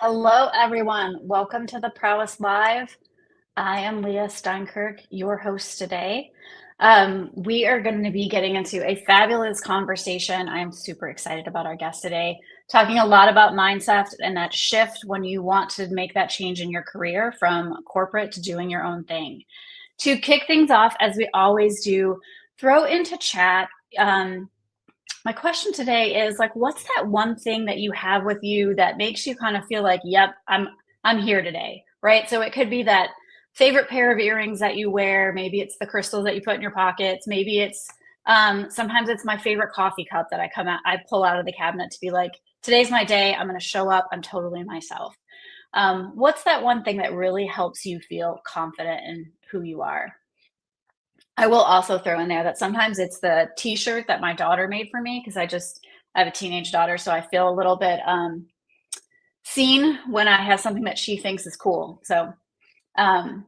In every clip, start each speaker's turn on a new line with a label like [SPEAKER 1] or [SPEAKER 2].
[SPEAKER 1] Hello, everyone. Welcome to the Prowess Live. I am Leah Steinkirk, your host today. We are going to be getting into a fabulous conversation. I am super excited about our guest today, talking a lot about mindset and that shift when you want to make that change in your career from corporate to doing your own thing. To kick things off, as we always do, throw into chat. My question today is like, what's that one thing that you have with you that makes you kind of feel like, yep, I'm here today, right? So it could be that favorite pair of earrings that you wear. Maybe it's the crystals that you put in your pockets. Maybe it's sometimes it's my favorite coffee cup that I pull out of the cabinet to be like, today's my day. I'm going to show up. I'm totally myself. What's that one thing that really helps you feel confident in who you are? I will also throw in there that sometimes it's the t-shirt that my daughter made for me because I have a teenage daughter, so I feel a little bit seen when I have something that she thinks is cool. So, um,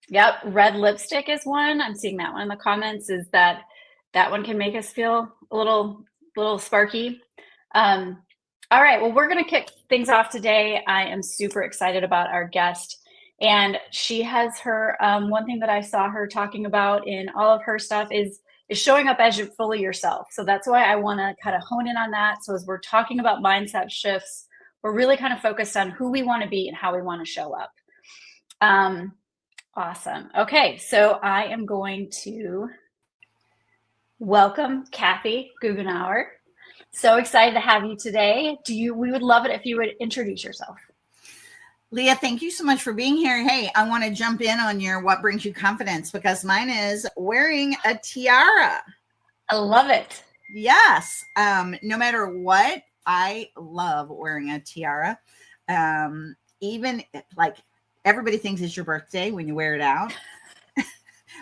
[SPEAKER 1] yep, red lipstick is one. I'm seeing that one in the comments. Is that one can make us feel a little sparky. All right, well, we're gonna kick things off today. I am super excited about our guest. And she has her one thing that I saw her talking about in all of her stuff is showing up as you're fully yourself. So that's why I want to kind of hone in on that. So as we're talking about mindset shifts, we're really kind of focused on who we want to be and how we want to show up. Awesome. Okay, so I am going to welcome Kathy Goughenour. So excited to have you today. We would love it if you would introduce yourself.
[SPEAKER 2] Leah, thank you so much for being here. Hey, I want to jump in on your what brings you confidence because mine is wearing a tiara.
[SPEAKER 1] I love it.
[SPEAKER 2] Yes. No matter what, I love wearing a tiara. Even like everybody thinks it's your birthday when you wear it out.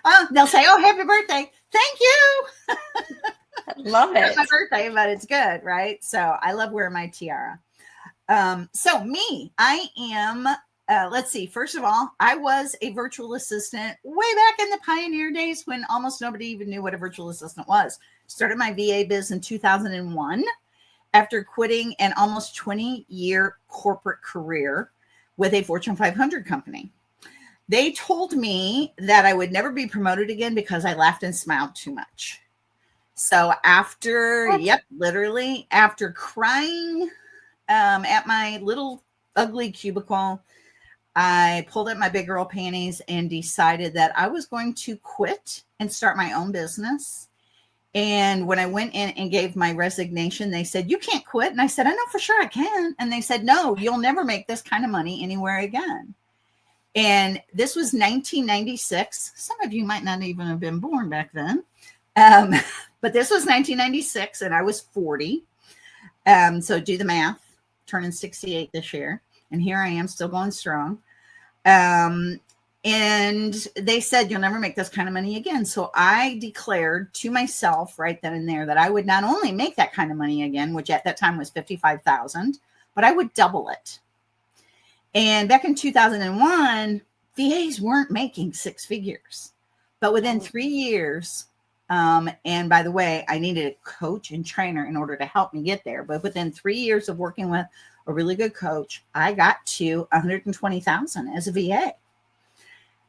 [SPEAKER 2] Oh, they'll say, "Oh, happy birthday." Thank you.
[SPEAKER 1] I love it.
[SPEAKER 2] It's my birthday, but it's good, right? So I love wearing my tiara. So me, I am, let's see, first of all, I was a virtual assistant way back in the pioneer days when almost nobody even knew what a virtual assistant was. Started my VA biz in 2001 after quitting an almost 20-year corporate career with a Fortune 500 company. They told me that I would never be promoted again because I laughed and smiled too much. So literally after crying at my little ugly cubicle, I pulled up my big girl panties and decided that I was going to quit and start my own business. And when I went in and gave my resignation, they said, "You can't quit." And I said, "I know for sure I can." And they said, "No, you'll never make this kind of money anywhere again." And this was 1996. Some of you might not even have been born back then. But this was 1996 and I was 40. So do the math. Turning 68 this year, and here I am still going strong. And they said, "You'll never make this kind of money again." So I declared to myself right then and there that I would not only make that kind of money again, which at that time was $55,000, but I would double it. And back in 2001, VAs weren't making six figures, but within 3 years, and by the way, I needed a coach and trainer in order to help me get there. But within 3 years of working with a really good coach, I got to 120,000 as a VA.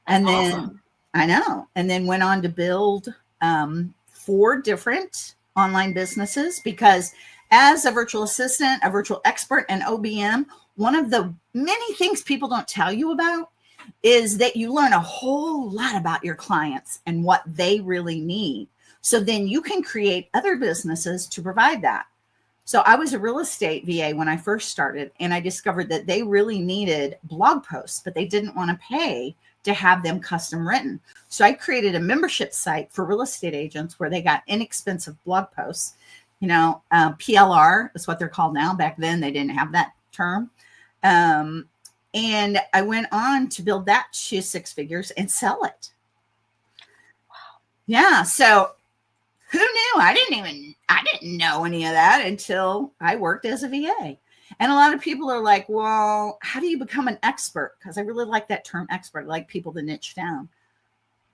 [SPEAKER 2] And then awesome. I know, and then went on to build 4 different online businesses because as a virtual assistant, a virtual expert, and OBM, one of the many things people don't tell you about is that you learn a whole lot about your clients and what they really need. So then you can create other businesses to provide that. So I was a real estate VA when I first started, and I discovered that they really needed blog posts, but they didn't want to pay to have them custom written. So I created a membership site for real estate agents where they got inexpensive blog posts. PLR is what they're called now. Back then, they didn't have that term. And I went on to build that to 6 figures and sell it. Wow. Yeah. So who knew? I didn't know any of that until I worked as a VA. And a lot of people are like, "Well, how do you become an expert?" Because I really like that term expert. I like people to niche down.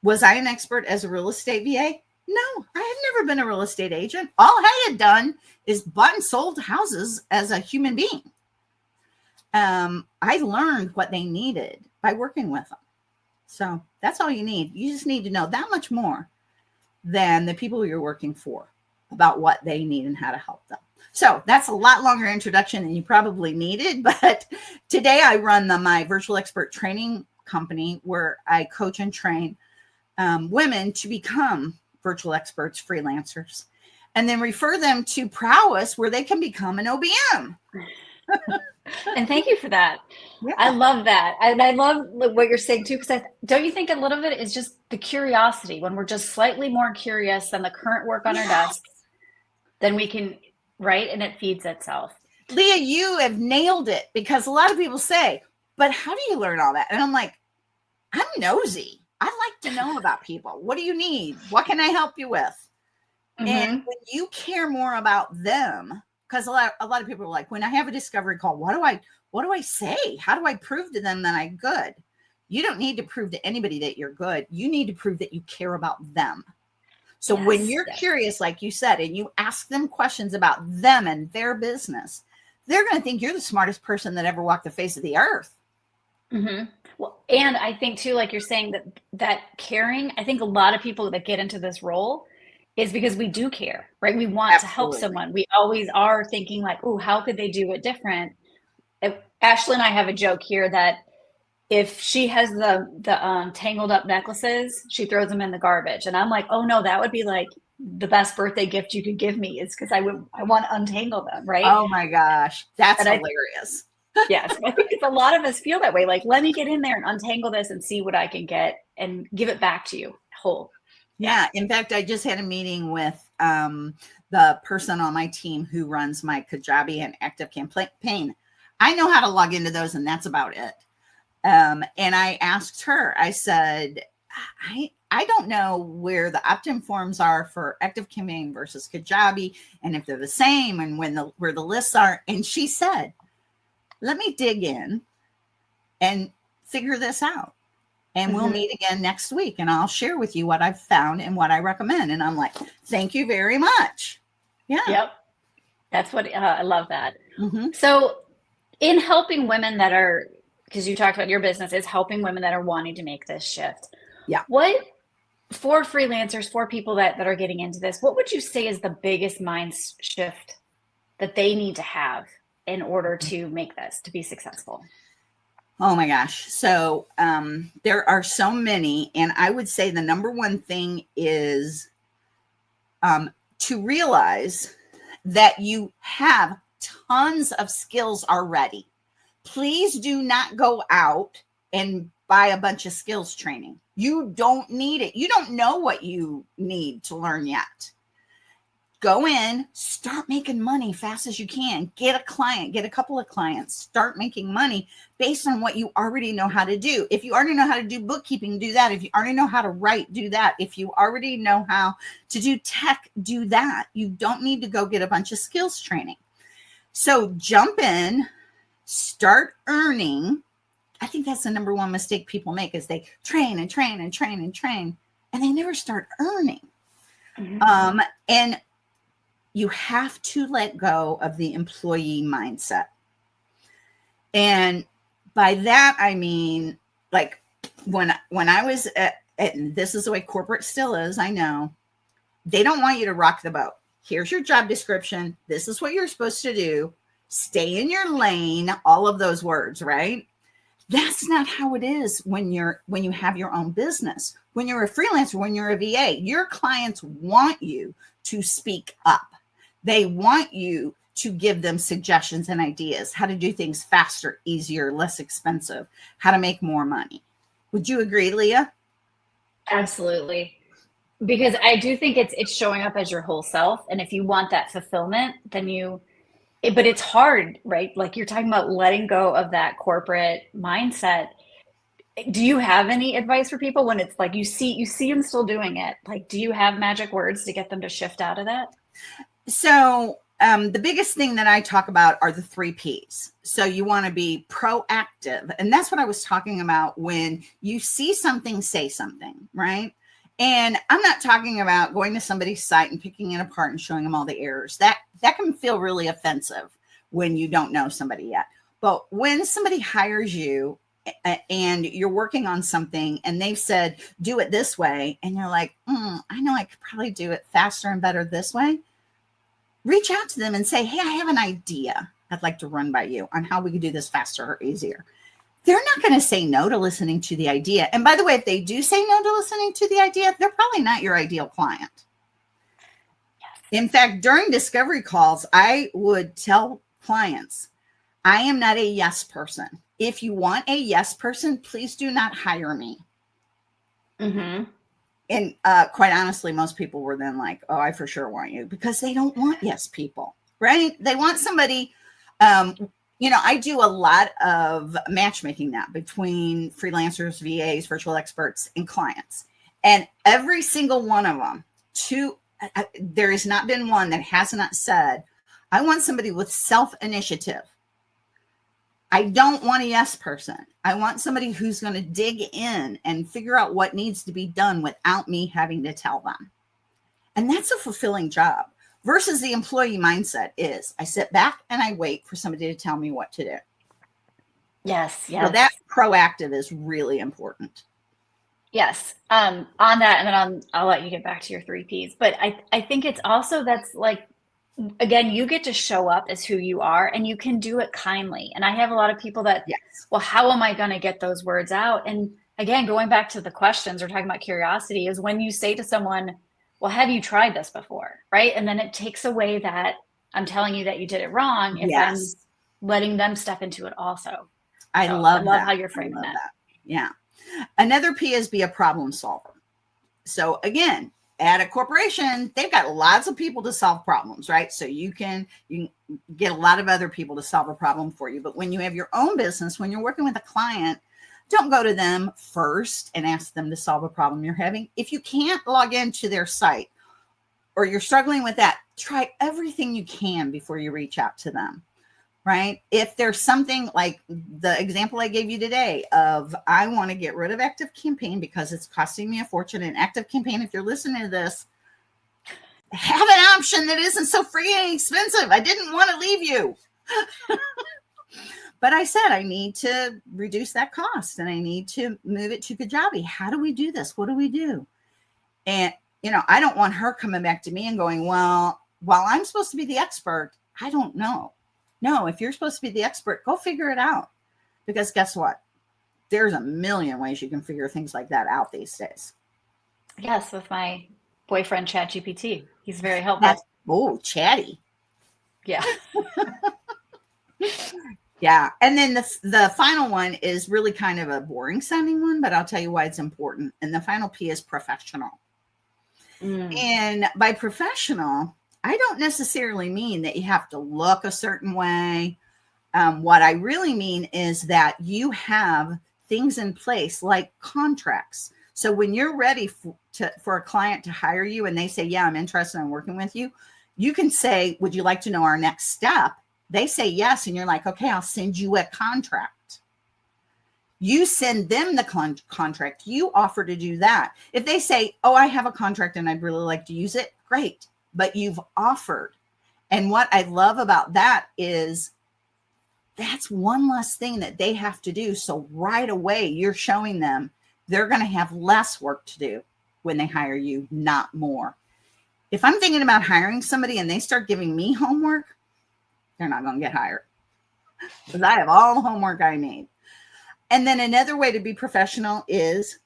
[SPEAKER 2] Was I an expert as a real estate VA? No, I had never been a real estate agent. All I had done is bought and sold houses as a human being. I learned what they needed by working with them. So that's all you need. You just need to know that much more than the people you're working for about what they need and how to help them. So that's a lot longer introduction than you probably needed. But today I run my virtual expert training company where I coach and train women to become virtual experts, freelancers, and then refer them to Prowess where they can become an OBM.
[SPEAKER 1] And thank you for that.
[SPEAKER 2] Yeah.
[SPEAKER 1] I love that. And I love what you're saying too, because don't you think a little bit is just the curiosity when we're just slightly more curious than the current work on our desks, then we can, right? And it feeds itself.
[SPEAKER 2] Leah, you have nailed it, because a lot of people say, but how do you learn all that? And I'm like, I'm nosy. I like to know about people. What do you need? What can I help you with?
[SPEAKER 1] Mm-hmm.
[SPEAKER 2] And when you care more about them, because a lot of people are like, when I have a discovery call, what do I say? How do I prove to them that I'm good? You don't need to prove to anybody that you're good. You need to prove that you care about them. So when you're curious, like you said, and you ask them questions about them and their business, they're going to think you're the smartest person that ever walked the face of the earth.
[SPEAKER 1] Mm-hmm. Well, and I think too, like you're saying, that caring, I think a lot of people that get into this role is because we do care, right? We want to help someone. We always are thinking like, oh, how could they do it different? Ashley and I have a joke here that if she has the tangled up necklaces, she throws them in the garbage. And I'm like, oh no, that would be like the best birthday gift you could give me, is because I want to untangle them, right?
[SPEAKER 2] Oh my gosh, that's hilarious.
[SPEAKER 1] Yes, I think a lot of us feel that way. Like, let me get in there and untangle this and see what I can get and give it back to you whole.
[SPEAKER 2] Yeah. In fact, I just had a meeting with the person on my team who runs my Kajabi and Active Campaign. I know how to log into those, and that's about it. And I asked her, I said, I don't know where the opt-in forms are for Active Campaign versus Kajabi, and if they're the same, and where the lists are. And she said, let me dig in and figure this out. And we'll meet again next week, and I'll share with you what I've found and what I recommend. And I'm like, thank you very much. Yeah.
[SPEAKER 1] Yep. That's what I love that.
[SPEAKER 2] Mm-hmm.
[SPEAKER 1] So in helping women that are, because you talked about your business is helping women that are wanting to make this shift.
[SPEAKER 2] Yeah.
[SPEAKER 1] What, for freelancers, for people that are getting into this, what would you say is the biggest mind shift that they need to have in order to make this, to be successful?
[SPEAKER 2] Oh my gosh. So there are so many. And I would say the number one thing is to realize that you have tons of skills already. Please do not go out and buy a bunch of skills training. You don't need it. You don't know what you need to learn yet. Go in, start making money fast as you can. Get a client, get a couple of clients, start making money based on what you already know how to do. If you already know how to do bookkeeping, do that. If you already know how to write, do that. If you already know how to do tech, do that. You don't need to go get a bunch of skills training. So jump in, start earning. I think that's the number one mistake people make, is they train and train and train and train, and they never start earning. Mm-hmm. And you have to let go of the employee mindset. And by that, I mean, like when I was and this is the way corporate still is, I know, they don't want you to rock the boat. Here's your job description. This is what you're supposed to do. Stay in your lane, all of those words, right? That's not how it is when you have your own business. When you're a freelancer, when you're a VA, your clients want you to speak up. They want you to give them suggestions and ideas, how to do things faster, easier, less expensive, how to make more money. Would you agree, Leah?
[SPEAKER 1] Absolutely. Because I do think it's showing up as your whole self. And if you want that fulfillment, then but it's hard, right? Like you're talking about letting go of that corporate mindset. Do you have any advice for people when it's like you see them still doing it? Like, do you have magic words to get them to shift out of that?
[SPEAKER 2] So the biggest thing that I talk about are the 3 Ps. So you want to be proactive. And that's what I was talking about. When you see something, say something, right? And I'm not talking about going to somebody's site and picking it apart and showing them all the errors. That can feel really offensive when you don't know somebody yet. But when somebody hires you and you're working on something and they've said, do it this way, and you're like, I know I could probably do it faster and better this way, reach out to them and say, hey, I have an idea I'd like to run by you on how we could do this faster or easier. They're not going to say no to listening to the idea. And by the way, if they do say no to listening to the idea, they're probably not your ideal client. In fact, during discovery calls, I would tell clients, I am not a yes person. If you want a yes person, please do not hire me.
[SPEAKER 1] Mm-hmm.
[SPEAKER 2] And quite honestly, most people were then like, oh, I for sure want you, because they don't want yes people, right? They want somebody, I do a lot of matchmaking now between freelancers, VAs, virtual experts, and clients. And every single one of them, there has not been one that has not said, I want somebody with self-initiative. I don't want a yes person. I want somebody who's going to dig in and figure out what needs to be done without me having to tell them. And that's a fulfilling job versus the employee mindset is I sit back and I wait for somebody to tell me what to do.
[SPEAKER 1] Yes.
[SPEAKER 2] So that proactive is really important.
[SPEAKER 1] Yes. On that, and then I'll let you get back to your 3 Ps. But I think it's also that's like, again, you get to show up as who you are and you can do it kindly. And I have a lot of people that, well, how am I going to get those words out? And again, going back to the questions, we're talking about curiosity, is when you say to someone, well, have you tried this before? Right. And then it takes away that I'm telling you that you did it wrong if I'm letting them step into it also.
[SPEAKER 2] I love
[SPEAKER 1] how you're framing that.
[SPEAKER 2] Yeah. Another P is be a problem solver. So again, at a corporation, they've got lots of people to solve problems, right? So you can get a lot of other people to solve a problem for you. But when you have your own business, when you're working with a client, don't go to them first and ask them to solve a problem you're having. If you can't log into their site or you're struggling with that, try everything you can before you reach out to them, right? If there's something like the example I gave you today of I want to get rid of ActiveCampaign because it's costing me a fortune. And ActiveCampaign, if you're listening to this, have an option that isn't so freaking expensive. I didn't want to leave you. But I said I need to reduce that cost and I need to move it to Kajabi. How do we do this? What do we do? And, I don't want her coming back to me and going, well, while I'm supposed to be the expert, I don't know. No, if you're supposed to be the expert, go figure it out. Because guess what? There's a million ways you can figure things like that out these days.
[SPEAKER 1] Yes, with my boyfriend, ChatGPT. He's very helpful.
[SPEAKER 2] Chatty.
[SPEAKER 1] Yeah.
[SPEAKER 2] Yeah. And then the final one is really kind of a boring sounding one, but I'll tell you why it's important. And the final P is professional. And by professional, I don't necessarily mean that you have to look a certain way. What I really mean is that you have things in place like contracts. So when you're ready for a client to hire you and they say, yeah, I'm interested in working with you, you can say, would you like to know our next step? They say yes. And you're like, okay, I'll send you a contract. You send them the contract. You offer to do that. If they say, oh, I have a contract and I'd really like to use it, great. But you've offered. And what I love about that is that's one less thing that they have to do. So right away, you're showing them they're going to have less work to do when they hire you, not more. If I'm thinking about hiring somebody and they start giving me homework, they're not going to get hired because I have all the homework I need. And then another way to be professional is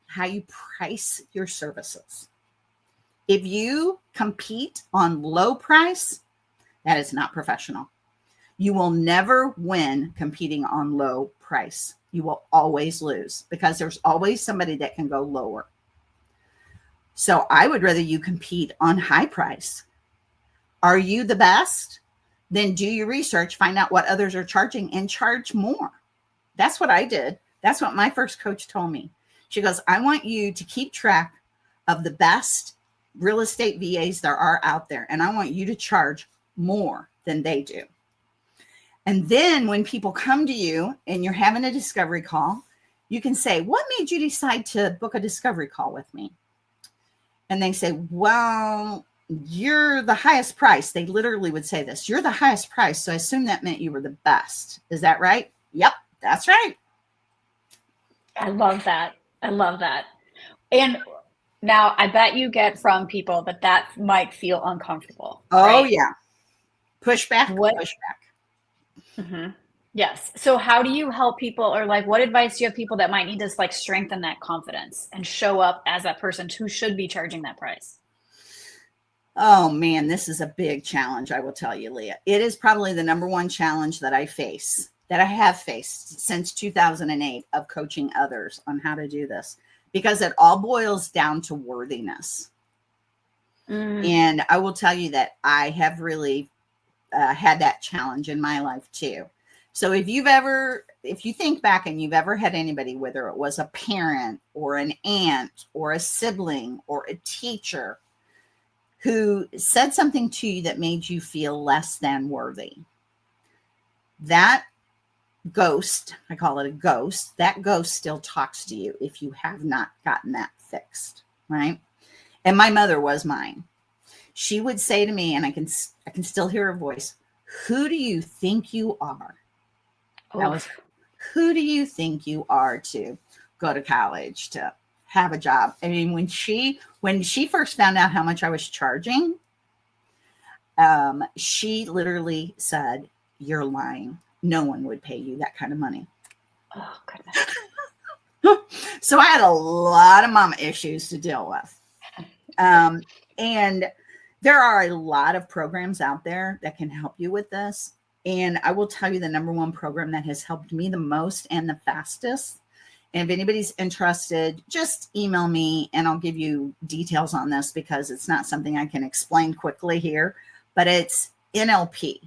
[SPEAKER 2] how you price your services. If you compete on low price, that is not professional. You will never win competing on low price. You will always lose because there's always somebody that can go lower. So I would rather you compete on high price. Are you the best? Then do your research, find out what others are charging and charge more. That's what I did. That's what my first coach told me. She goes, I want you to keep track of the best real estate VAs there are out there. And I want you to charge more than they do. And then when people come to you and you're having a discovery call, you can say, what made you decide to book a discovery call with me? And they say, well, you're the highest price. They literally would say this, you're the highest price. So I assume that meant you were the best. Is that right? Yep, that's right.
[SPEAKER 1] I love that. I love that. And now I bet you get from people that that might feel uncomfortable,
[SPEAKER 2] Oh,
[SPEAKER 1] right?
[SPEAKER 2] yeah. Pushback,
[SPEAKER 1] What?
[SPEAKER 2] pushback.
[SPEAKER 1] Mhm. Yes. So how do you help people, or like what advice do you have people that might need to like strengthen that confidence and show up as that person who should be charging that price?
[SPEAKER 2] Oh, man, this is a big challenge, I will tell you, Leah. It is probably the number one challenge that I face, that I have faced since 2008 of coaching others on how to do this, because it all boils down to worthiness.
[SPEAKER 1] Mm,
[SPEAKER 2] And I will tell you that I have really had that challenge in my life too. So if you think back and you've ever had anybody, whether it was a parent or an aunt or a sibling or a teacher, who said something to you that made you feel less than worthy, that ghost, I call it a ghost, that ghost still talks to you if you have not gotten that fixed, right? And my mother was mine. She would say to me, and I can still hear her voice, who do you think you are? That was,
[SPEAKER 1] oof.
[SPEAKER 2] who do you think you are to go to college, to have a job? I mean, when she first found out how much I was charging, she literally said, "You're lying. No one would pay you that kind of money."
[SPEAKER 1] Oh, goodness.
[SPEAKER 2] So I had a lot of mama issues to deal with. And there are a lot of programs out there that can help you with this. And I will tell you the number one program that has helped me the most and the fastest. And if anybody's interested, just email me and I'll give you details on this, because it's not something I can explain quickly here, but it's NLP,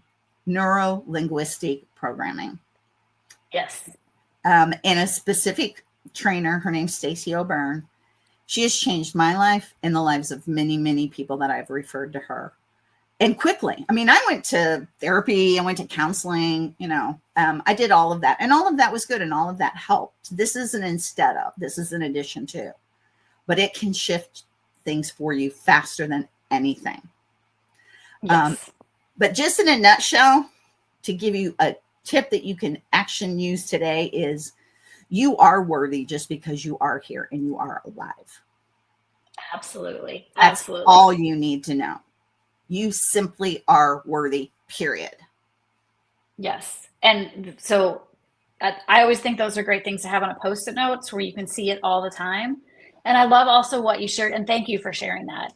[SPEAKER 2] neuro linguistic programming.
[SPEAKER 1] Yes.
[SPEAKER 2] And a specific trainer, her name's Stacey O'Byrne. She has changed my life and the lives of many, many people that I've referred to her. And quickly. I mean, I went to therapy, I went to counseling, I did all of that. And all of that was good and all of that helped. This isn't instead of, this is an addition to. But it can shift things for you faster than anything.
[SPEAKER 1] Yes.
[SPEAKER 2] But just in a nutshell, to give you a tip that you can action use today is, you are worthy just because you are here and you are alive.
[SPEAKER 1] Absolutely.
[SPEAKER 2] That's
[SPEAKER 1] Absolutely.
[SPEAKER 2] all you need to know. You simply are worthy, period.
[SPEAKER 1] Yes. And so I always think those are great things to have on a post-it notes where you can see it all the time. And I love also what you shared, and thank you for sharing that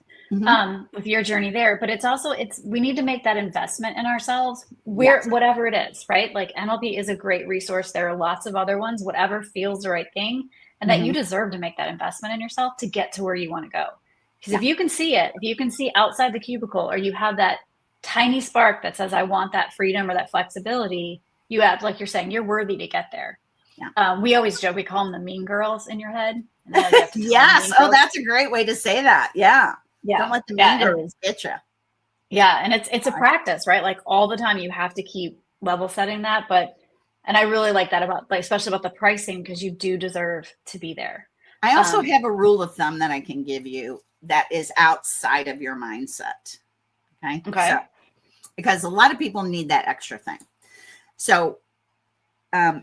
[SPEAKER 1] with your journey there. But it's also, we need to make that investment in ourselves,
[SPEAKER 2] Yes.
[SPEAKER 1] whatever it is, right? Like NLP is a great resource. There are lots of other ones, whatever feels the right thing, and that you deserve to make that investment in yourself to get to where you want to go. Because if you can see it, if you can see outside the cubicle, or you have that tiny spark that says, I want that freedom or that flexibility, you have, like you're saying, you're worthy to get there.
[SPEAKER 2] Yeah.
[SPEAKER 1] We always joke, we call them the mean girls in your head. And then you have to
[SPEAKER 2] Yes. Oh, that's a great way to say that. Yeah.
[SPEAKER 1] Yeah.
[SPEAKER 2] Don't let the mean girls get you.
[SPEAKER 1] Yeah. And it's a practice, right? Like all the time you have to keep level setting that. And I really like that about, like, especially about the pricing, because you do deserve to be there.
[SPEAKER 2] I also have a rule of thumb that I can give you that is outside of your mindset. Okay. So, because a lot of people need that extra thing. So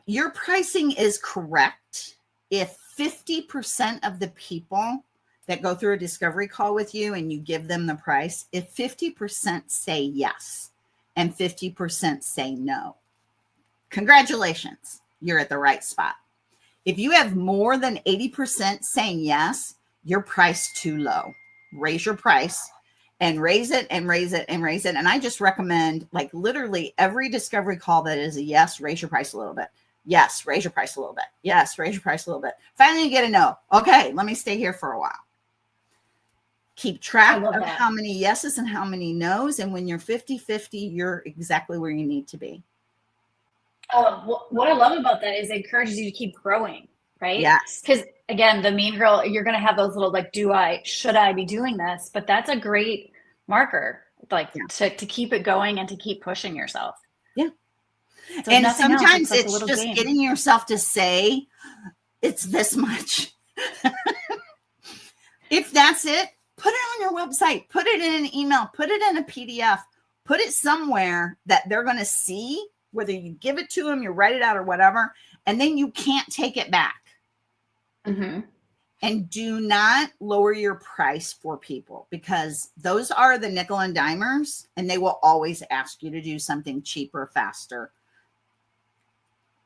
[SPEAKER 2] your pricing is correct if 50% of the people that go through a discovery call with you and you give them the price, if 50% say yes and 50% say no, congratulations, you're at the right spot. If you have more than 80% saying yes, your price too low. Raise your price and raise it and raise it and raise it. And I just recommend, like, literally every discovery call that is a yes, raise your price a little bit. Yes, raise your price a little bit. Yes, raise your price a little bit. Finally, you get a no. Okay, let me stay here for a while. Keep track of how many yeses and how many nos. And when you're 50-50, you're exactly where you need to be.
[SPEAKER 1] What I love about that is it encourages you to keep growing, right?
[SPEAKER 2] Yes.
[SPEAKER 1] Because again, the mean girl, you're going to have those little, like, should I be doing this? But that's a great marker, like, to keep it going and to keep pushing yourself.
[SPEAKER 2] Yeah.
[SPEAKER 1] So
[SPEAKER 2] and sometimes
[SPEAKER 1] it's
[SPEAKER 2] just game. Getting yourself to say it's this much. If that's it, put it on your website, put it in an email, put it in a PDF, put it somewhere that they're going to see, whether you give it to them, you write it out or whatever, and then you can't take it back.
[SPEAKER 1] Mm-hmm.
[SPEAKER 2] And do not lower your price for people, because those are the nickel and dimers, and they will always ask you to do something cheaper, faster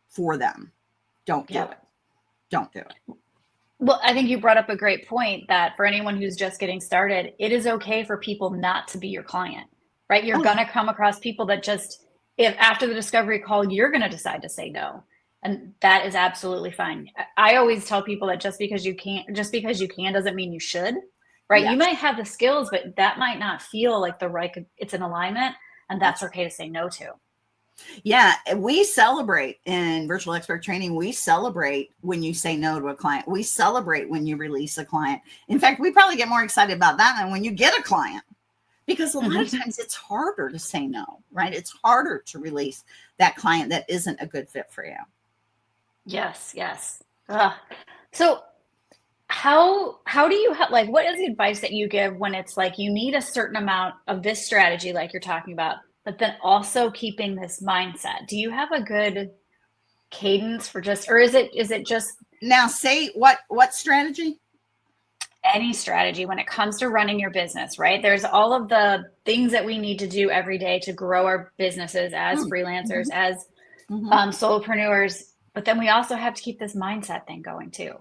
[SPEAKER 2] for them. Don't do it. Don't do it.
[SPEAKER 1] Well, I think you brought up a great point that for anyone who's just getting started, it is okay for people not to be your client, right? You're going to come across people that just, if after the discovery call, you're going to decide to say no. And that is absolutely fine. I always tell people that just because you can doesn't mean you should, right?
[SPEAKER 2] Yes.
[SPEAKER 1] You might have the skills, but that might not feel like it's an alignment, and that's okay to say no to.
[SPEAKER 2] Yeah, we celebrate in virtual expert training. We celebrate when you say no to a client. We celebrate when you release a client. In fact, we probably get more excited about that than when you get a client, because a lot of times it's harder to say no, right? It's harder to release that client that isn't a good fit for you.
[SPEAKER 1] Yes, yes. So how do you like, what is the advice that you give when it's like you need a certain amount of this strategy like you're talking about, but then also keeping this mindset? Do you have a good cadence for just, or is it just
[SPEAKER 2] now say what strategy?
[SPEAKER 1] Any strategy when it comes to running your business, right? There's all of the things that we need to do every day to grow our businesses as freelancers, as solopreneurs, but then we also have to keep this mindset thing going too.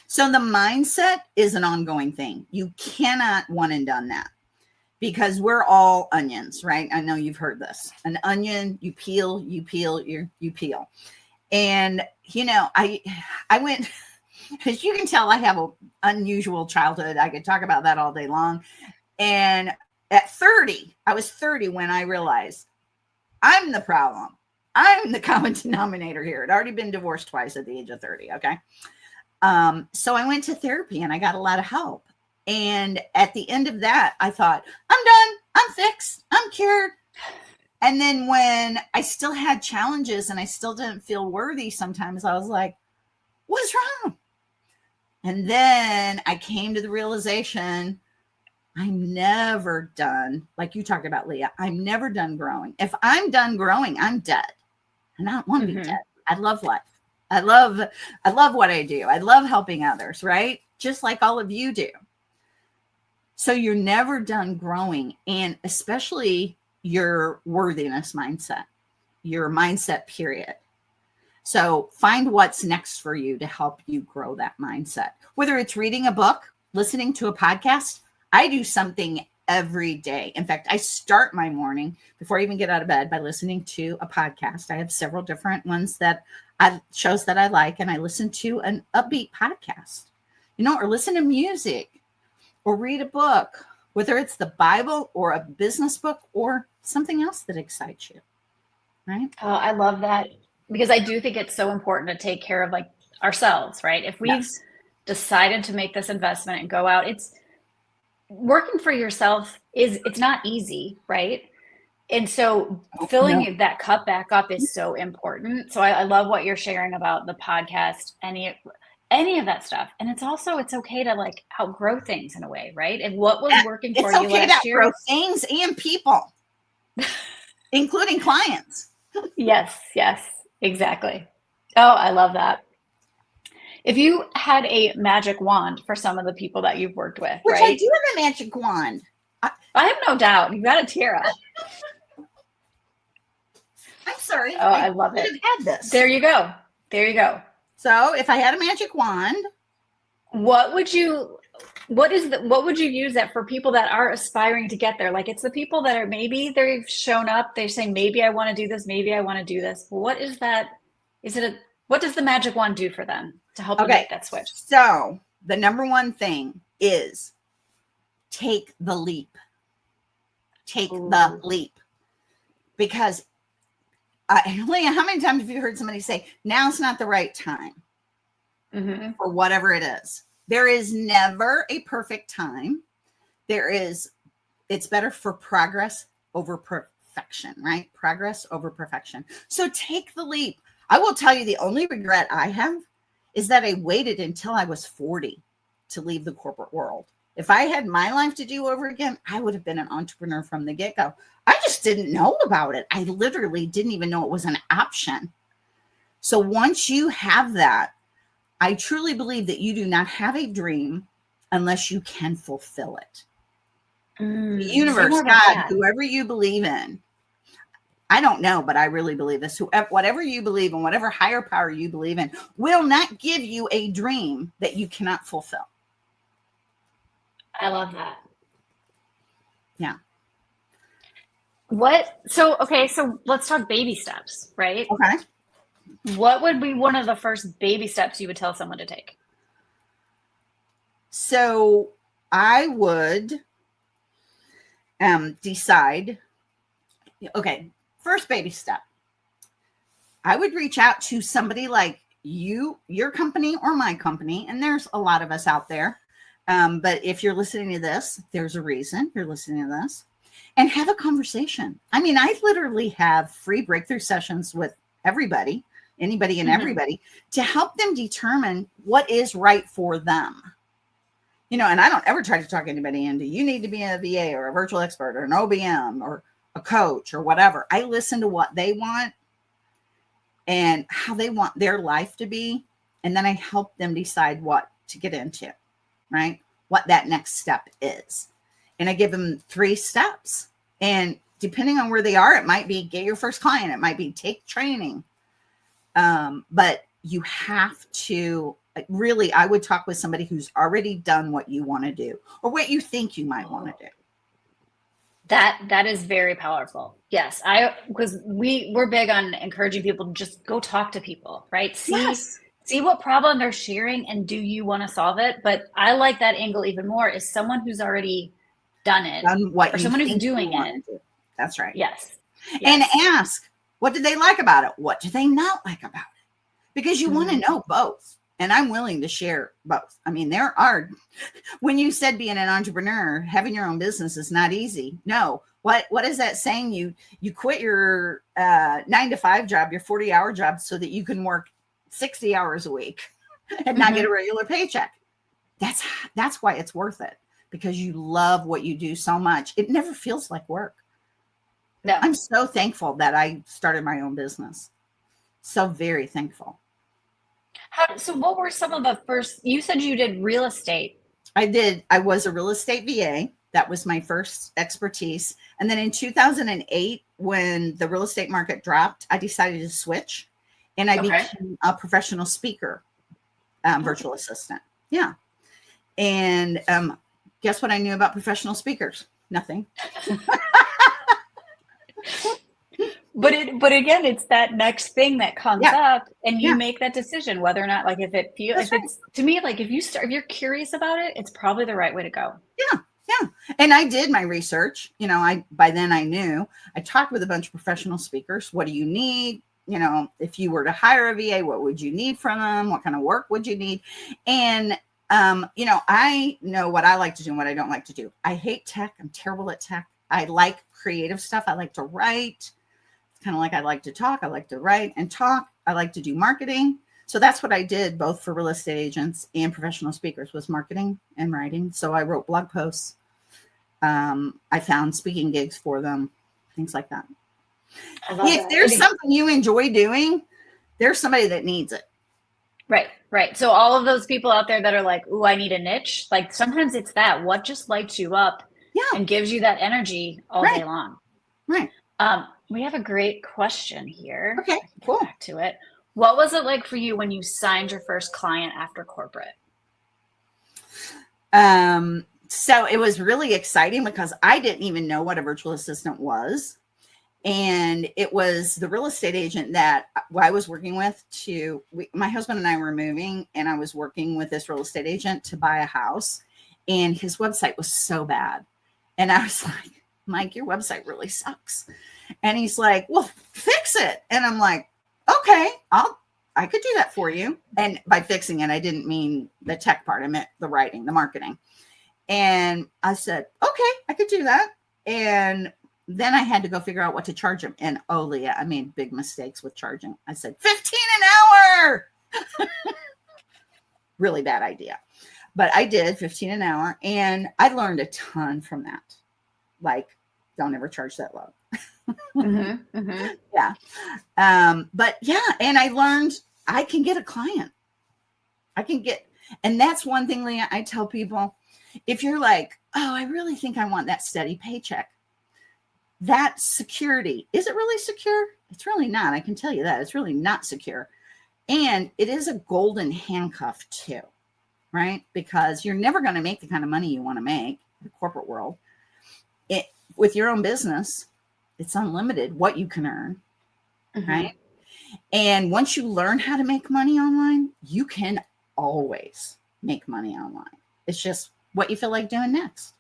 [SPEAKER 2] So the mindset is an ongoing thing. You cannot one and done that, because we're all onions, right? I know you've heard this. An onion, you peel. And, you know, I went, as you can tell, I have an unusual childhood. I could talk about that all day long. And at 30, I was 30 when I realized I'm the problem. I'm the common denominator here. I'd already been divorced twice at the age of 30. Okay. So I went to therapy and I got a lot of help. And at the end of that, I thought, I'm done. I'm fixed. I'm cured. And then when I still had challenges and I still didn't feel worthy, sometimes I was like, what's wrong? And then I came to the realization, I'm never done. Like you talked about, Leah, I'm never done growing. If I'm done growing, I'm dead. And I don't want to be dead. I love life. I love what I do. I love helping others, right? Just like all of you do. So you're never done growing, and especially your worthiness mindset, your mindset period. So find what's next for you to help you grow that mindset. Whether it's reading a book, listening to a podcast, I do something every day. In fact, I start my morning before I even get out of bed by listening to a podcast. I have several different ones shows that I like, and I listen to an upbeat podcast, or listen to music or read a book, whether it's the Bible or a business book or something else that excites you. Right?
[SPEAKER 1] Oh, I love that, because I do think it's so important to take care of like ourselves, right? If we've decided to make this investment and go out, it's working for yourself it's not easy, right? And so filling that cup back up is so important. So I love what you're sharing about the podcast, any of that stuff. And it's okay to like outgrow things in a way, right? And what was working for you last year?
[SPEAKER 2] It's okay to outgrow things and people, including clients.
[SPEAKER 1] Yes, exactly. Oh, I love that. If you had a magic wand for some of the people that you've worked with,
[SPEAKER 2] which
[SPEAKER 1] right?
[SPEAKER 2] I do have a magic wand.
[SPEAKER 1] I have no doubt. You've got a tiara.
[SPEAKER 2] I'm sorry.
[SPEAKER 1] Oh, I love it.
[SPEAKER 2] Had this.
[SPEAKER 1] There you go.
[SPEAKER 2] So if I had a magic wand,
[SPEAKER 1] what would you use that for people that are aspiring to get there? Like, it's the people that are, maybe they've shown up, they're saying, maybe I want to do this, maybe I want to do this. What is that? What does the magic wand do for them to help them make that switch?
[SPEAKER 2] So the number one thing is take the leap. Take the leap. Because Leah, how many times have you heard somebody say, now's not the right time for whatever it is? There is never a perfect time. It's better for progress over perfection, right? Progress over perfection. So take the leap. I will tell you, the only regret I have is that I waited until I was 40 to leave the corporate world. If I had my life to do over again, I would have been an entrepreneur from the get-go. I just didn't know about it. I literally didn't even know it was an option. So once you have that, I truly believe that you do not have a dream unless you can fulfill it. The universe, God, whoever you believe in, I don't know, but I really believe this. Whatever you believe in, whatever higher power you believe in, will not give you a dream that you cannot fulfill.
[SPEAKER 1] I love that.
[SPEAKER 2] Yeah.
[SPEAKER 1] So let's talk baby steps, right?
[SPEAKER 2] Okay.
[SPEAKER 1] What would be one of the first baby steps you would tell someone to take?
[SPEAKER 2] So I would decide, okay, first baby step. I would reach out to somebody like you, your company or my company. And there's a lot of us out there. But if you're listening to this, there's a reason you're listening to this, and have a conversation. I mean, I literally have free breakthrough sessions with anybody and everybody to help them determine what is right for them. And I don't ever try to talk anybody into, you need to be a VA or a virtual expert or an OBM or a coach or whatever. I listen to what they want and how they want their life to be. And then I help them decide what to get into, right? What that next step is. And I give them 3 steps. And depending on where they are, it might be get your first client. It might be take training. But you have to really, I would talk with somebody who's already done what you want to do or what you think you might want to do.
[SPEAKER 1] That is very powerful. Yes. Because we're big on encouraging people to just go talk to people, right? See what problem they're sharing and do you want to solve it? But I like that angle even more is someone who's already done it or someone who's doing it.
[SPEAKER 2] That's right.
[SPEAKER 1] Yes.
[SPEAKER 2] And ask, what did they like about it? What do they not like about it? Because you want to know both. And I'm willing to share both. I mean, when you said being an entrepreneur, having your own business is not easy. No. What is that saying? You quit your 9-to-5 job, your 40-hour job so that you can work 60 hours a week and not get a regular paycheck. That's why it's worth it, because you love what you do so much. It never feels like work.
[SPEAKER 1] No.
[SPEAKER 2] I'm so thankful that I started my own business. So very thankful.
[SPEAKER 1] So what were some of the first, you said you did real estate.
[SPEAKER 2] I did. I was a real estate VA. That was my first expertise. And then in 2008, when the real estate market dropped, I decided to switch and I became a professional speaker, virtual assistant. Yeah. And guess what I knew about professional speakers? Nothing.
[SPEAKER 1] But again, it's that next thing that comes up and you make that decision whether or not, like, to me, like if you're curious about it, it's probably the right way to go.
[SPEAKER 2] Yeah. Yeah. And I did my research. By then I knew. I talked with a bunch of professional speakers. What do you need? If you were to hire a VA, what would you need from them? What kind of work would you need? And, I know what I like to do and what I don't like to do. I hate tech. I'm terrible at tech. I like creative stuff. I like to write. Kind of like I like to talk. I like to write and talk. I like to do marketing. So that's what I did both for real estate agents and professional speakers was marketing and writing. So I wrote blog posts. I found speaking gigs for them, things like that. If there's something you enjoy doing, there's somebody that needs it.
[SPEAKER 1] Right, right. So all of those people out there that are like, "Ooh, I need a niche." Like sometimes it's that what just lights you up and gives you that energy all day long.
[SPEAKER 2] Right.
[SPEAKER 1] We have a great question here.
[SPEAKER 2] Okay, cool.
[SPEAKER 1] Back to it. What was it like for you when you signed your first client after corporate?
[SPEAKER 2] So it was really exciting because I didn't even know what a virtual assistant was. And it was the real estate agent that I was working with my husband and I were moving and I was working with this real estate agent to buy a house and his website was so bad. And I was like, Mike, your website really sucks. And he's like, well, fix it. And I'm like, okay, I could do that for you. And by fixing it, I didn't mean the tech part. I meant the writing, the marketing. And I said, okay, I could do that. And then I had to go figure out what to charge him. And oh, Leah, I made big mistakes with charging. I said, $15 an hour. Really bad idea. but I did 15 an hour, and I learned a ton from that. Like, don't ever charge that low.
[SPEAKER 1] Mm-hmm, mm-hmm.
[SPEAKER 2] Yeah. But yeah, and I learned I can get a client. I can get, and that's one thing, Leah, I tell people, if you're like, oh, I really think I want that steady paycheck, that security, is it really secure? It's really not. I can tell you that. It's really not secure. And it is a golden handcuff too, right? Because you're never going to make the kind of money you want to make in the corporate world. With your own business, it's unlimited what you can earn,
[SPEAKER 1] Mm-hmm.
[SPEAKER 2] right? And once you learn how to make money online, you can always make money online. It's just what you feel like doing next.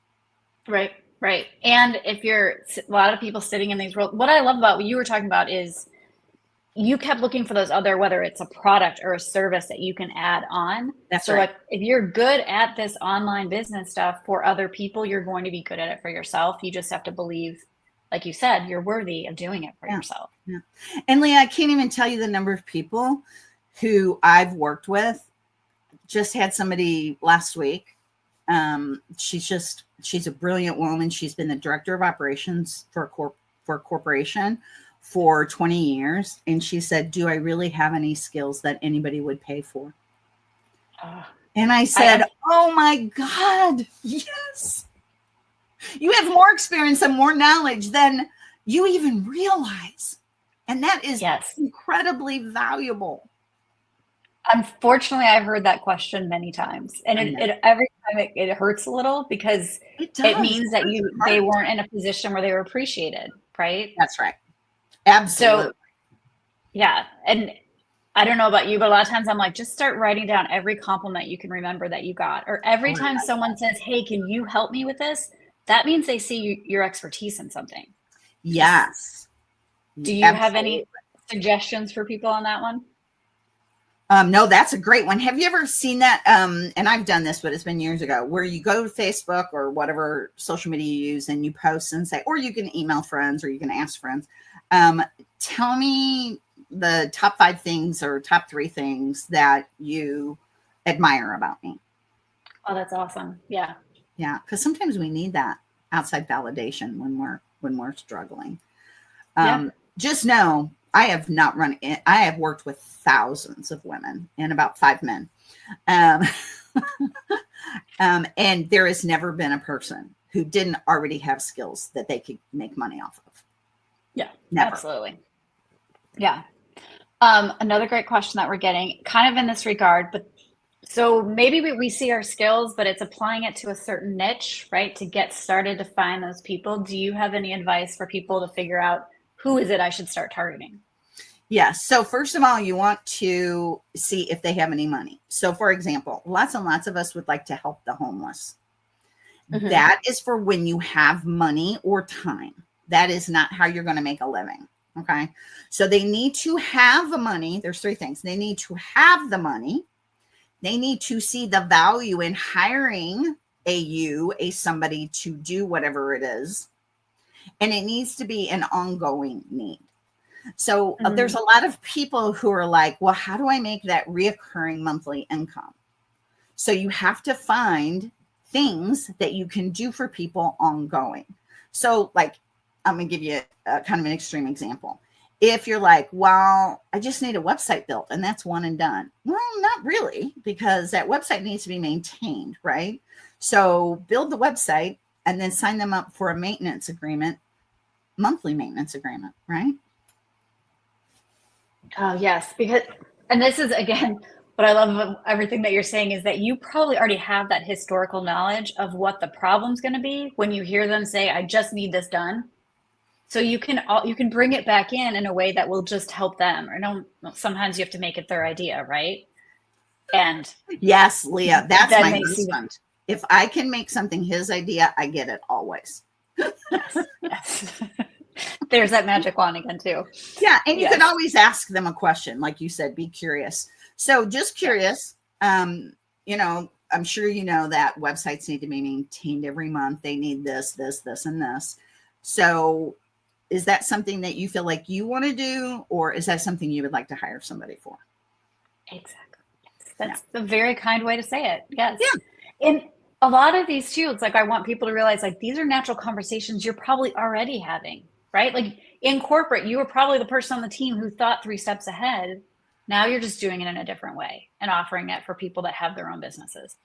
[SPEAKER 1] Right, right. And if you're a lot of people sitting in these roles, what I love about what you were talking about is you kept looking for those other, whether it's a product or a service that you can add on.
[SPEAKER 2] That's
[SPEAKER 1] so
[SPEAKER 2] right.
[SPEAKER 1] like if you're good at this online business stuff for other people, you're going to be good at it for yourself. You just have to believe, like you said, you're worthy of doing it for yourself.
[SPEAKER 2] Yeah. And Leah, I can't even tell you the number of people who I've worked with. Just had somebody last week. She's a brilliant woman. She's been the director of operations for a corporation for 20 years. And she said, do I really have any skills that anybody would pay for? And I said, oh my God, yes. You have more experience and more knowledge than you even realize. And that is incredibly valuable.
[SPEAKER 1] Unfortunately, I've heard that question many times, and every time it hurts a little because it means that they weren't in a position where they were appreciated, right?
[SPEAKER 2] That's right. Absolutely.
[SPEAKER 1] So, yeah, and I don't know about you, but a lot of times I'm like, just start writing down every compliment you can remember that you got, or every time someone says, "Hey, can you help me with this?" That means they see your expertise in something.
[SPEAKER 2] Yes.
[SPEAKER 1] Do you have any suggestions for people on that one?
[SPEAKER 2] No, that's a great one. Have you ever seen that? And I've done this, but it's been years ago, where you go to Facebook or whatever social media you use and you post and say, or you can email friends or you can ask friends, tell me the top 5 things or top 3 things that you admire about me.
[SPEAKER 1] Oh, that's awesome. Yeah.
[SPEAKER 2] Yeah. Because sometimes we need that outside validation when we're struggling. Just know, I have worked with thousands of women and about 5 men. And there has never been a person who didn't already have skills that they could make money off of.
[SPEAKER 1] Yeah,
[SPEAKER 2] never.
[SPEAKER 1] Absolutely. Yeah. Another great question that we're getting kind of in this regard, but so maybe we see our skills, but it's applying it to a certain niche, right? To get started to find those people. Do you have any advice for people to figure out who is it I should start targeting?
[SPEAKER 2] Yes. So first of all, you want to see if they have any money. So for example, lots and lots of us would like to help the homeless. Mm-hmm. That is for when you have money or time. That is not how you're going to make a living. Okay. So they need to have the money. There's 3 things. They need to have the money. They need to see the value in hiring somebody to do whatever it is. And it needs to be an ongoing need. So there's a lot of people who are like, well, how do I make that reoccurring monthly income? So you have to find things that you can do for people ongoing. So like, I'm going to give you a kind of an extreme example. If you're like, well, I just need a website built and that's one and done. Well, not really, because that website needs to be maintained, right? So build the website and then sign them up for a maintenance agreement, monthly maintenance agreement, right?
[SPEAKER 1] Oh, yes. And this is, again, what I love of everything that you're saying is that you probably already have that historical knowledge of what the problem's going to be when you hear them say, I just need this done. So you can bring it back in a way that will just help them. Or sometimes you have to make it their idea, right? And
[SPEAKER 2] yes, Leah, that's my husband. If I can make something his idea, I get it always.
[SPEAKER 1] Yes. There's that magic wand again too.
[SPEAKER 2] Yeah. And you can always ask them a question. Like you said, be curious. So just curious, I'm sure you know that websites need to be maintained every month. They need this, and this. So is that something that you feel like you want to do, or is that something you would like to hire somebody for?
[SPEAKER 1] Exactly. That's a very kind way to say it. Yes.
[SPEAKER 2] Yeah.
[SPEAKER 1] And a lot of these too, it's like I want people to realize like these are natural conversations you're probably already having, right? Like in corporate, you were probably the person on the team who thought 3 steps ahead. Now you're just doing it in a different way and offering it for people that have their own businesses.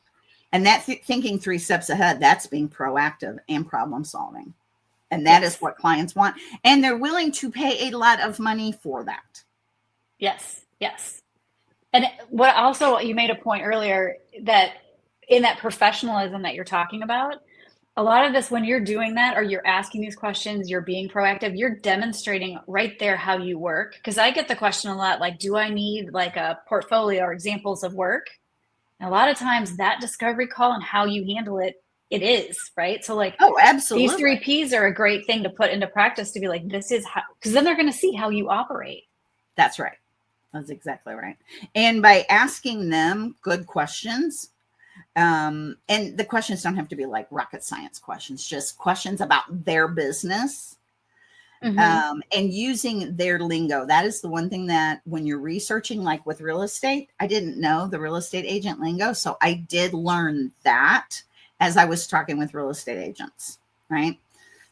[SPEAKER 2] And that thinking 3 steps ahead, that's being proactive and problem solving. And that
[SPEAKER 1] Yes.
[SPEAKER 2] is what clients want. And they're willing to pay a lot of money for that.
[SPEAKER 1] Yes. Yes. And what also you made a point earlier that in that professionalism that you're talking about, a lot of this, when you're doing that or you're asking these questions, you're being proactive, you're demonstrating right there how you work. Because I get the question a lot, like, do I need like a portfolio or examples of work? And a lot of times that discovery call and how you handle it, it is, right? So like
[SPEAKER 2] Oh,
[SPEAKER 1] these
[SPEAKER 2] absolutely.
[SPEAKER 1] 3 Ps are a great thing to put into practice to be like, this is how, because then they're going to see how you operate.
[SPEAKER 2] That's right. That's exactly right. And by asking them good questions, and the questions don't have to be like rocket science questions, just questions about their business,
[SPEAKER 1] Mm-hmm.
[SPEAKER 2] and using their lingo. That is the one thing that when you're researching, like with real estate, I didn't know the real estate agent lingo. So I did learn that as I was talking with real estate agents, right?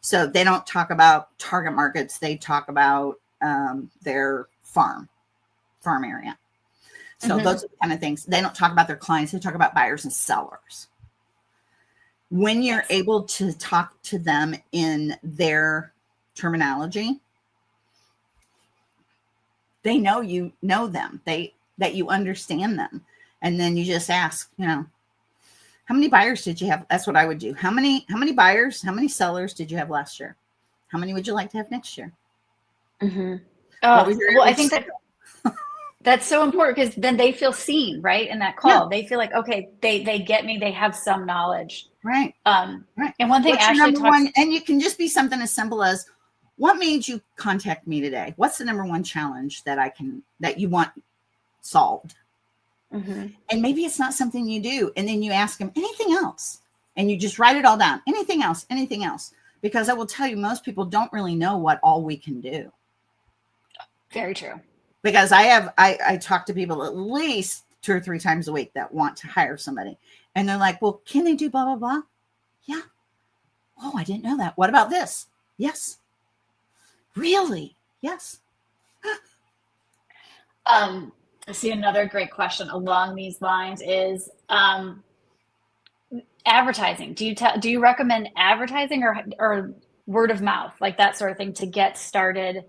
[SPEAKER 2] So they don't talk about target markets. They talk about their farm area. So
[SPEAKER 1] Mm-hmm.
[SPEAKER 2] those are the kind of things. They don't talk about their clients. They talk about buyers and sellers. When you're
[SPEAKER 1] Yes.
[SPEAKER 2] able to talk to them in their terminology, they know you know them. That you understand them. And then you just ask, how many buyers did you have? That's what I would do. How many buyers, how many sellers did you have last year? How many would you like to have next year?
[SPEAKER 1] Mm-hmm.
[SPEAKER 2] What
[SPEAKER 1] Oh,
[SPEAKER 2] was your
[SPEAKER 1] well, I
[SPEAKER 2] average
[SPEAKER 1] think that
[SPEAKER 2] sale?
[SPEAKER 1] that's so important because then they feel seen, right? In that
[SPEAKER 2] Yeah,
[SPEAKER 1] call, they feel like, okay, they get me, they have some knowledge.
[SPEAKER 2] right.
[SPEAKER 1] Um,
[SPEAKER 2] Right.
[SPEAKER 1] and one thing
[SPEAKER 2] What's your
[SPEAKER 1] Ashley
[SPEAKER 2] number
[SPEAKER 1] talks,
[SPEAKER 2] one? And you can just be something as simple as, what made you contact me today? What's the number one challenge that you want solved?
[SPEAKER 1] mm-hmm.
[SPEAKER 2] And maybe it's not something you do. And then you ask them anything else and you just write it all down. Anything else, anything else. Because I will tell you, most people don't really know what all we can do.
[SPEAKER 1] Very true.
[SPEAKER 2] Because I talk to people at least 2 or 3 times a week that want to hire somebody. And they're like, well, can they do blah, blah, blah? Yeah. Oh, I didn't know that. What about this? Yes. Really? Yes.
[SPEAKER 1] I see another great question along these lines is advertising. Do you recommend advertising or word of mouth, like that sort of thing to get started,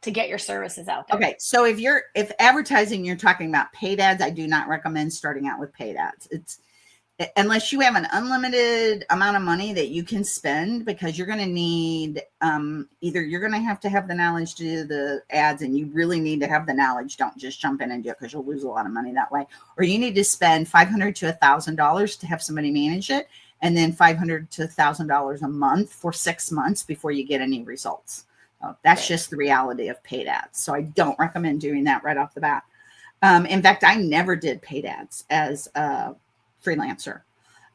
[SPEAKER 1] to get your services out there?
[SPEAKER 2] Okay. So if advertising, you're talking about paid ads, I do not recommend starting out with paid ads. It's unless you have an unlimited amount of money that you can spend, because you're going to need either you're going to have the knowledge to do the ads, and you really need to have the knowledge. Don't just jump in and do it, because you'll lose a lot of money that way. Or you need to spend $500 to $1,000 to have somebody manage it, and then $500 to $1,000 a month for 6 months before you get any results. That's
[SPEAKER 1] Right.
[SPEAKER 2] just the reality of paid ads. So I don't recommend doing that right off the bat. In fact, I never did paid ads as a freelancer.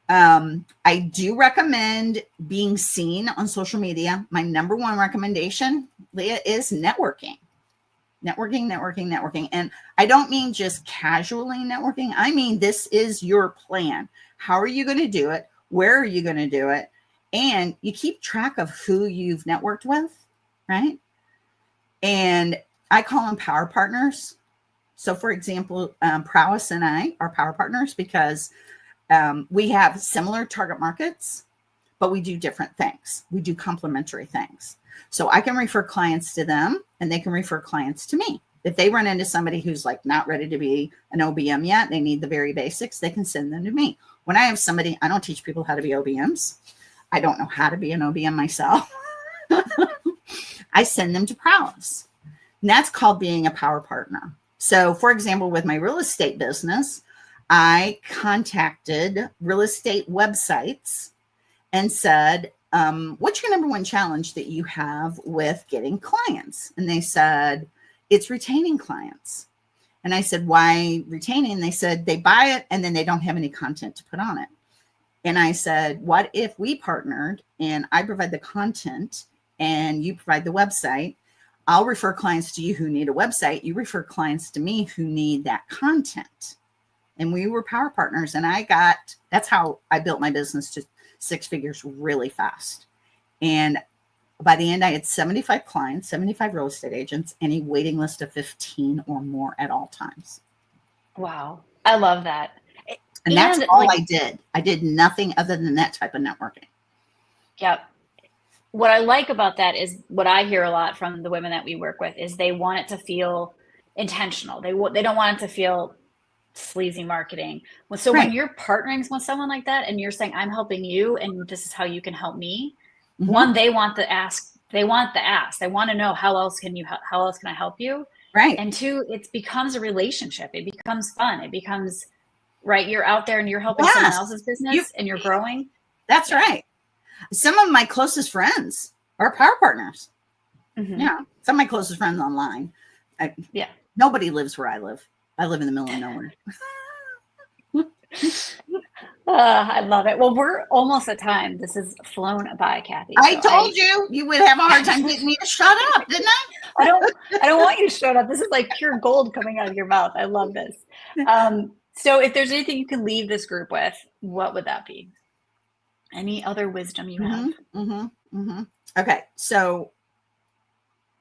[SPEAKER 2] I do recommend being seen on social media. My number one recommendation, Leah, is networking. Networking. And I don't mean just casually networking. I mean, this is your plan. How are you going to do it? Where are you going to do it? And you keep track of who you've networked with, right? And I call them power partners. So, for example, Prowess and I are power partners because we have similar target markets, but we do different things. We do complementary things. So I can refer clients to them and they can refer clients to me. If they run into somebody who's like not ready to be an OBM yet, they need the very basics, they can send them to me. When I have somebody, I don't teach people how to be OBMs. I don't know how to be an OBM myself. I send them to Prowess. And that's called being a power partner. So, for example, with my real estate business, I contacted real estate websites and said, what's your number one challenge that you have with getting clients? And they said, it's retaining clients. And I said, why retaining? They said they buy it and then they don't have any content to put on it. And I said, what if we partnered and I provide the content and you provide the website? I'll refer clients to you who need a website. You refer clients to me who need that content. and we were power partners. And that's how I built my business to 6 figures really fast. And by the end, I had 75 clients, 75 real estate agents, and a waiting list of 15 or more at all times.
[SPEAKER 1] Wow. I love that.
[SPEAKER 2] And that's all I did. I did nothing other than that type of networking.
[SPEAKER 1] Yep. What I like about that is what I hear a lot from the women that we work with is they want it to feel intentional. They don't want it to feel sleazy marketing. So when you're partnering with someone like that and you're saying, I'm helping you and this is how you can help me, one, they want the ask. They want to know how else can I help you?
[SPEAKER 2] Right.
[SPEAKER 1] And two, it becomes a relationship. It becomes fun. It becomes, right, you're out there and you're helping someone else's business and you're growing.
[SPEAKER 2] That's right. Some of my closest friends are power partners. Yeah. Some of my closest friends online. Nobody lives where I live. I live in the middle of nowhere.
[SPEAKER 1] I love it. Well, we're almost at time. This has flown by, Kathy.
[SPEAKER 2] I told you would have a hard time getting me to shut up, didn't I?
[SPEAKER 1] I don't want you to shut up. This is like pure gold coming out of your mouth. I love this. So if there's anything you can leave this group with, what would that be? Any other wisdom you have?
[SPEAKER 2] Okay. So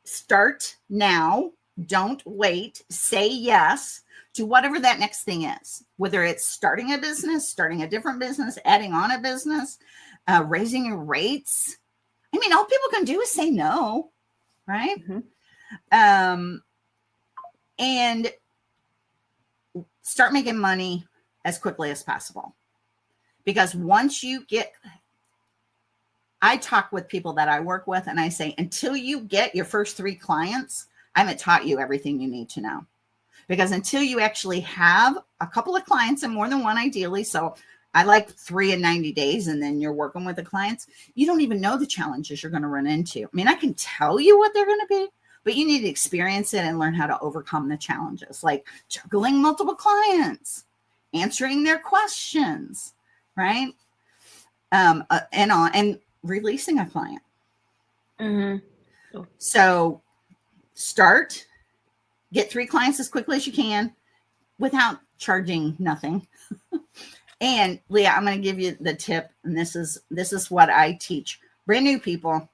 [SPEAKER 2] start now. Don't wait. Say yes to whatever that next thing is, whether it's starting a business, starting a different business, adding on a business, raising your rates. I mean, all people can do is say no, right? And start making money as quickly as possible. Because once you I talk with people that I work with and I say, until you get your first 3 clients, I haven't taught you everything you need to know. Because until you actually have a couple of clients and more than one ideally, so I like 3 in 90 days, and then you're working with the clients, you don't even know the challenges you're going to run into. I mean, I can tell you what they're going to be, but you need to experience it and learn how to overcome the challenges, like juggling multiple clients, answering their questions, right? And releasing a client. So start, get 3 clients as quickly as you can without charging nothing. And Leah, I'm going to give you the tip. And this is what I teach brand new people.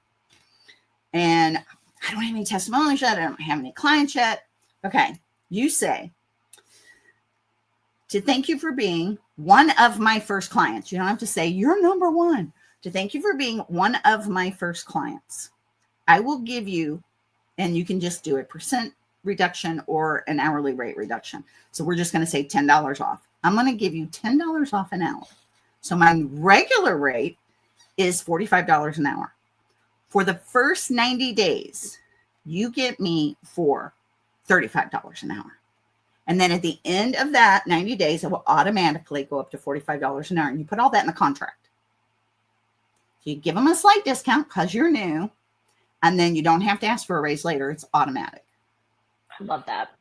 [SPEAKER 2] And I don't have any testimonials yet. I don't have any clients yet. Okay. You say, to thank you for being one of my first clients. You don't have to say you're number one. To thank you for being one of my first clients, I will give you, and you can just do a % reduction or an hourly rate reduction. So we're just going to say $10 off. I'm going to give you $10 off an hour. So my regular rate is $45 an hour. For the first 90 days, you get me for $35 an hour. And then at the end of that 90 days, it will automatically go up to $45 an hour. And you put all that in the contract. So you give them a slight discount because you're new. And then you don't have to ask for a raise later. It's automatic.
[SPEAKER 1] I love that.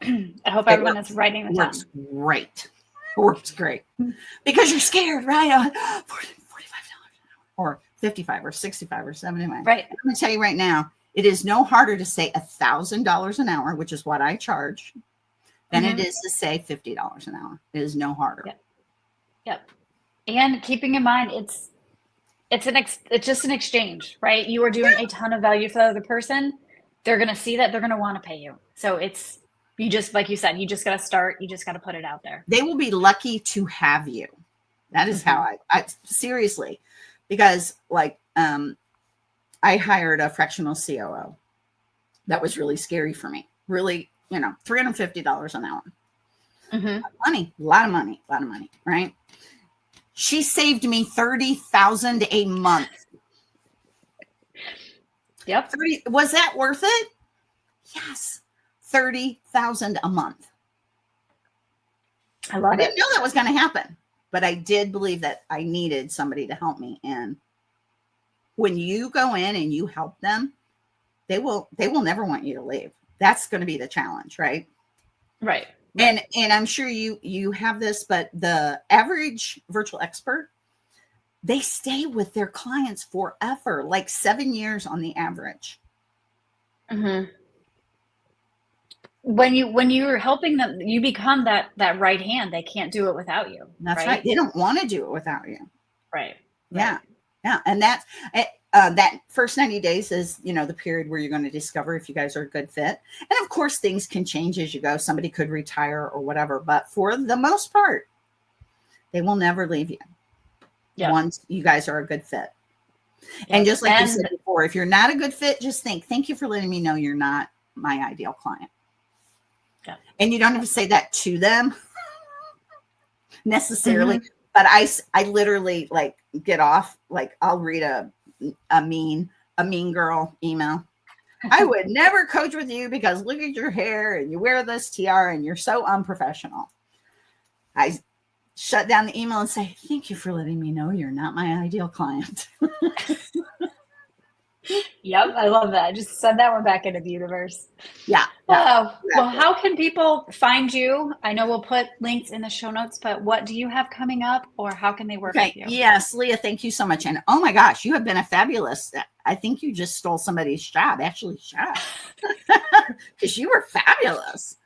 [SPEAKER 1] I hope everyone is writing this down.
[SPEAKER 2] Works great. Works great. Because you're scared, right? $45 an hour or 55 or 65 or 75.
[SPEAKER 1] Right.
[SPEAKER 2] I'm going to tell you right now, it is no harder to say $1,000 an hour, which is what I charge, than it is to say $50 an hour. It is no harder.
[SPEAKER 1] Yep. And keeping in mind, it's just an exchange, right? You are doing a ton of value for the other person. They're going to see that. They're going to want to pay you. So you just, like you said, you just got to start. You just got to put it out there.
[SPEAKER 2] They will be lucky to have you. That is how I seriously, because like, I hired a fractional COO. That was really scary for me. Really, $350 an hour. A lot of money, right? She saved me $30,000 a month.
[SPEAKER 1] Yep.
[SPEAKER 2] Was that worth it? Yes. $30,000 a month.
[SPEAKER 1] I
[SPEAKER 2] didn't know that was going to happen, but I did believe that I needed somebody to help me. And when you go in and you help them, they will never want you to leave. That's going to be the challenge, right?
[SPEAKER 1] Right.
[SPEAKER 2] And I'm sure you have this, but the average virtual expert, they stay with their clients forever, like 7 years on the average.
[SPEAKER 1] when you're helping them, you become that right hand. They can't do it without you.
[SPEAKER 2] That's right. They don't want to do it without you.
[SPEAKER 1] Right.
[SPEAKER 2] Yeah. Yeah. And that's that first 90 days is, the period where you're going to discover if you guys are a good fit. And of course, things can change as you go. Somebody could retire or whatever, but for the most part, they will never leave you once you guys are a good fit. And just like you said before, if you're not a good fit, just think, thank you for letting me know you're not my ideal client. Yeah. And you don't have to say that to them necessarily, but I literally like get off, like I'll read a mean girl email. I would never coach with you because look at your hair and you wear this tiara and you're so unprofessional. I shut down the email and say, thank you for letting me know you're not my ideal client.
[SPEAKER 1] Yep, I love that. Just send that one back into the universe.
[SPEAKER 2] Yeah.
[SPEAKER 1] Well, how can people find you? I know we'll put links in the show notes, but what do you have coming up, or how can they work with you?
[SPEAKER 2] Yes, Leah, thank you so much. And oh my gosh, you have been a fabulous. I think you just stole somebody's job, Ashley's job, because you were fabulous.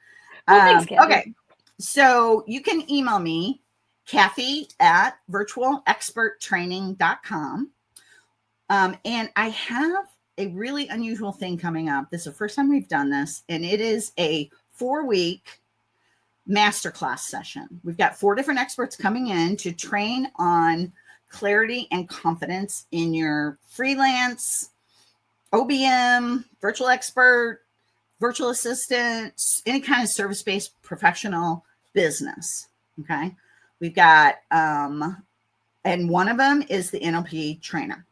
[SPEAKER 1] Well, thanks,
[SPEAKER 2] okay, so you can email me, Kathy at virtualexperttraining.com. And I have a really unusual thing coming up. This is the first time we've done this, and it is a 4-week masterclass session. We've got 4 different experts coming in to train on clarity and confidence in your freelance, OBM, virtual expert, virtual assistant, any kind of service-based professional business. Okay. We've got, and one of them is the NLP trainer.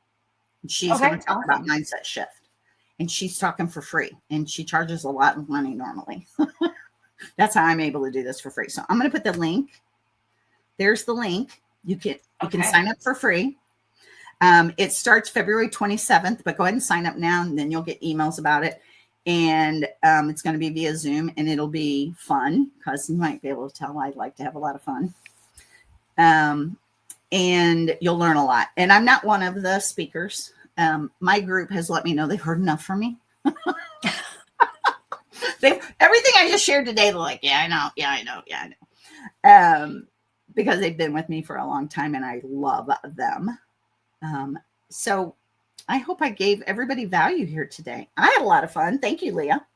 [SPEAKER 2] She's going to talk about mindset shift, and she's talking for free, and she charges a lot of money normally. That's how I'm able to do this for free. So I'm going to put the link. There's the link. You can sign up for free. It starts February 27th, but go ahead and sign up now, and then you'll get emails about it. And it's going to be via Zoom, and it'll be fun because you might be able to tell I like to have a lot of fun. And you'll learn a lot. And I'm not one of the speakers. My group has let me know they've heard enough from me. Everything I just shared today, they're like, yeah, I know. Because they've been with me for a long time and I love them. So I hope I gave everybody value here today. I had a lot of fun. Thank you, Leah.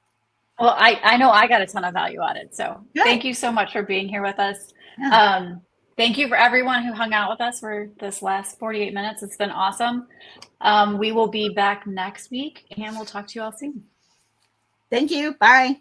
[SPEAKER 1] Well, I know I got a ton of value out of it. So thank you so much for being here with us. Yeah. Thank you for everyone who hung out with us for this last 48 minutes. It's been awesome. We will be back next week, and we'll talk to you all soon.
[SPEAKER 2] Thank you. Bye.